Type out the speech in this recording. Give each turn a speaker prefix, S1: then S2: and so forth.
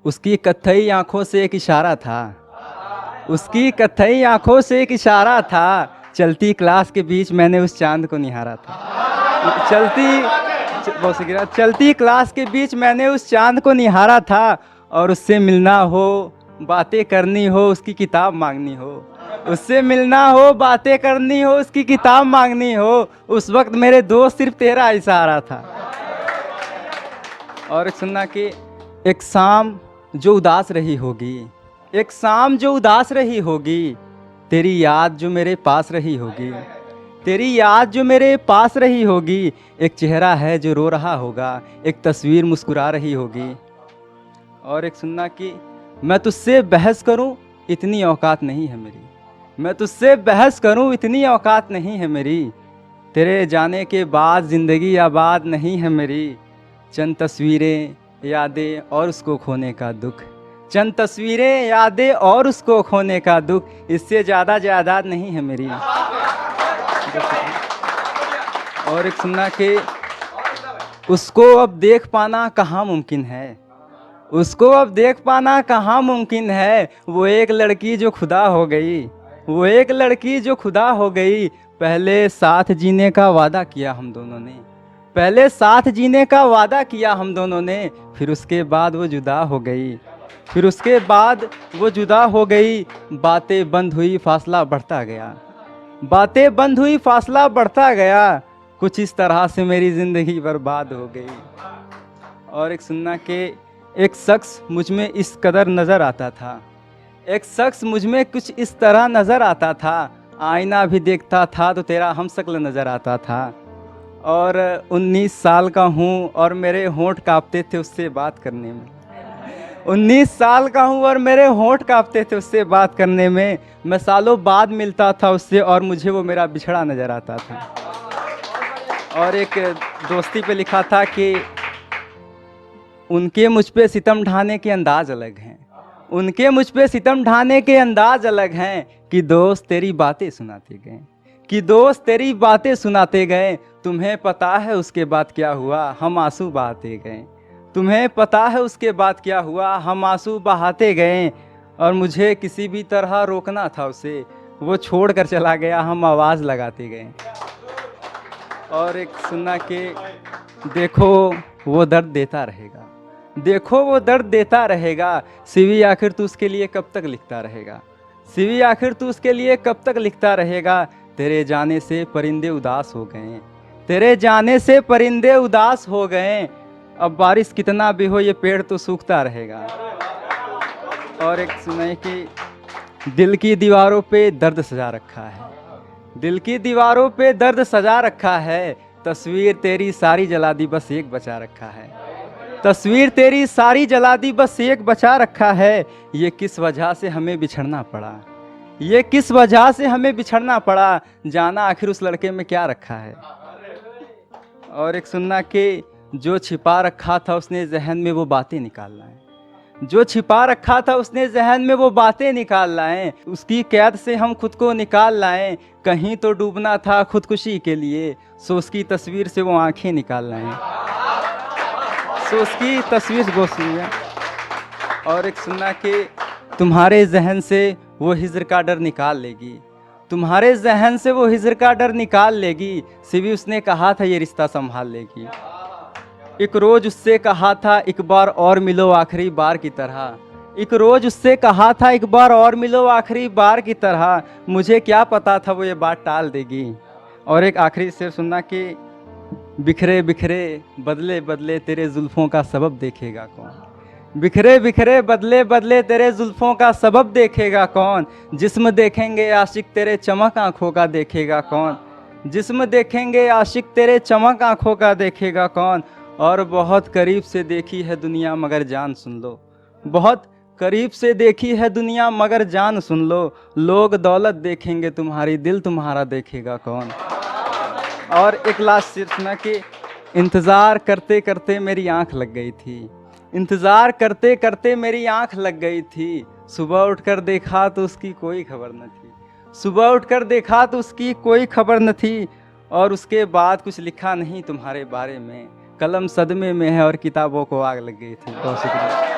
S1: उसकी कत्थई आंखों से एक इशारा था, उसकी कत्थई आंखों से एक इशारा था। चलती क्लास के बीच मैंने उस चांद को निहारा था। बहुत से गिरा, चलती क्लास के बीच मैंने उस चांद को निहारा था। और उससे मिलना हो, बातें करनी हो, उसकी किताब मांगनी हो। उससे मिलना हो, बातें करनी हो, उसकी किताब मांगनी हो। उस वक्त मेरे दोस्त सिर्फ तेरा ही सहारा था। और सुनना कि एक शाम जो उदास रही होगी, एक शाम जो उदास रही होगी, तेरी याद जो मेरे पास रही होगी, तेरी याद जो मेरे पास रही होगी। एक चेहरा है जो रो रहा होगा, एक तस्वीर मुस्कुरा रही होगी। और एक सुनना कि मैं तुझसे बहस करूं इतनी औकात नहीं है मेरी, मैं तुझसे बहस करूं इतनी औकात नहीं है मेरी। तेरे जाने के बाद ज़िंदगी आबाद नहीं है मेरी। चंद तस्वीरें, यादें और उसको खोने का दुख, चंद तस्वीरें, यादें और उसको खोने का दुख, इससे ज़्यादा जायदाद नहीं है मेरी। और एक सुनना कि उसको अब देख पाना कहाँ मुमकिन है, उसको अब देख पाना कहाँ मुमकिन है। वो एक लड़की जो खुदा हो गई, वो एक लड़की जो खुदा हो गई। पहले साथ जीने का वादा किया हम दोनों ने, पहले साथ जीने का वादा किया हम दोनों ने। फिर उसके बाद वो जुदा हो गई, फिर उसके बाद वो जुदा हो गई। बातें बंद हुई, फासला बढ़ता गया, बातें बंद हुई, फासला बढ़ता गया। कुछ इस तरह से मेरी ज़िंदगी बर्बाद हो गई। और एक सुनना कि एक शख्स मुझ में इस कदर नज़र आता था, एक शख्स मुझ में कुछ इस तरह नज़र आता था। आईना भी देखता था तो तेरा हम शक्ल नज़र आता था। और 19 साल का हूँ और मेरे होंठ कांपते थे उससे बात करने में, 19 साल का हूँ और मेरे होंठ कांपते थे उससे बात करने में। मैं सालों बाद मिलता था उससे और मुझे वो मेरा बिछड़ा नज़र आता था। और एक दोस्ती पे लिखा था कि उनके मुझ पे सितम ढाने के अंदाज अलग हैं, उनके मुझ पे सितम ढाने के अंदाज अलग हैं। कि दोस्त तेरी बातें सुनाते गए, कि दोस्त तेरी बातें सुनाते गए। तुम्हें पता है उसके बाद क्या हुआ, हम आंसू बहाते गए। तुम्हें पता है उसके बाद क्या हुआ, हम आंसू बहाते गए। और मुझे किसी भी तरह रोकना था उसे, वो छोड़ कर चला गया, हम आवाज़ लगाते गए। और एक सुनना कि देखो वो दर्द देता रहेगा, देखो वो दर्द देता रहेगा। सीवी आखिर तू उसके लिए कब तक लिखता रहेगा, सीवी आखिर तू उसके लिए कब तक लिखता रहेगा। तेरे जाने से परिंदे उदास हो गए, तेरे जाने से परिंदे उदास हो गए। अब बारिश कितना भी हो ये पेड़ तो सूखता रहेगा। और एक सुने कि दिल की दीवारों पे दर्द सजा रखा है, दिल की दीवारों पे दर्द सजा रखा है। तस्वीर तेरी सारी जला दी बस एक बचा रखा है, तस्वीर तेरी सारी जला दी बस एक बचा रखा है। ये किस वजह से हमें बिछड़ना पड़ा, ये किस वजह से हमें बिछड़ना पड़ा। जाना आखिर उस लड़के में क्या रखा है। और एक सुनना कि जो छिपा रखा था उसने जहन में वो बातें निकाल लाए, जो छिपा रखा था उसने जहन में वो बातें निकाल लाएं। उसकी कैद से हम खुद को निकाल लाएं। कहीं तो डूबना था खुदकुशी के लिए, सो उसकी तस्वीर से वो आंखें निकाल लाएं, सो उसकी तस्वीर वो सुनिए। और एक सुनना कि तुम्हारे जहन से वो हिज्र का डर निकाल लेगी, तुम्हारे जहन से वो हिज्र का डर निकाल लेगी। सिवी उसने कहा था ये रिश्ता संभाल लेगी। एक रोज उससे कहा था एक बार और मिलो आखिरी बार की तरह, एक रोज उससे कहा था एक बार और मिलो आखिरी बार की तरह। मुझे क्या पता था वो ये बात टाल देगी। और एक आखिरी शेर सुनना कि बिखरे बिखरे बदले बदले तेरे जुल्फों का सबब देखेगा कौन, बिखरे बिखरे बदले बदले तेरे जुल्फों का सबब देखेगा कौन। जिस्म देखेंगे आशिक तेरे चमक आंखों का देखेगा कौन, जिस्म देखेंगे आशिक तेरे चमक आंखों का देखेगा कौन। और बहुत करीब से देखी है दुनिया मगर जान सुन लो, बहुत करीब से देखी है दुनिया मगर जान सुन लो। लोग दौलत देखेंगे तुम्हारी, दिल तुम्हारा देखेगा कौन। और एक लास्ट शेर सुना कि इंतज़ार करते करते मेरी आंख लग गई थी, इंतज़ार करते करते मेरी आंख लग गई थी। सुबह उठकर देखा तो उसकी कोई खबर न थी, सुबह उठकर देखा तो उसकी कोई खबर न थी। और उसके बाद कुछ लिखा नहीं तुम्हारे बारे में, कलम सदमे में है और किताबों को आग लग गई थी। बहुत शुक्रिया।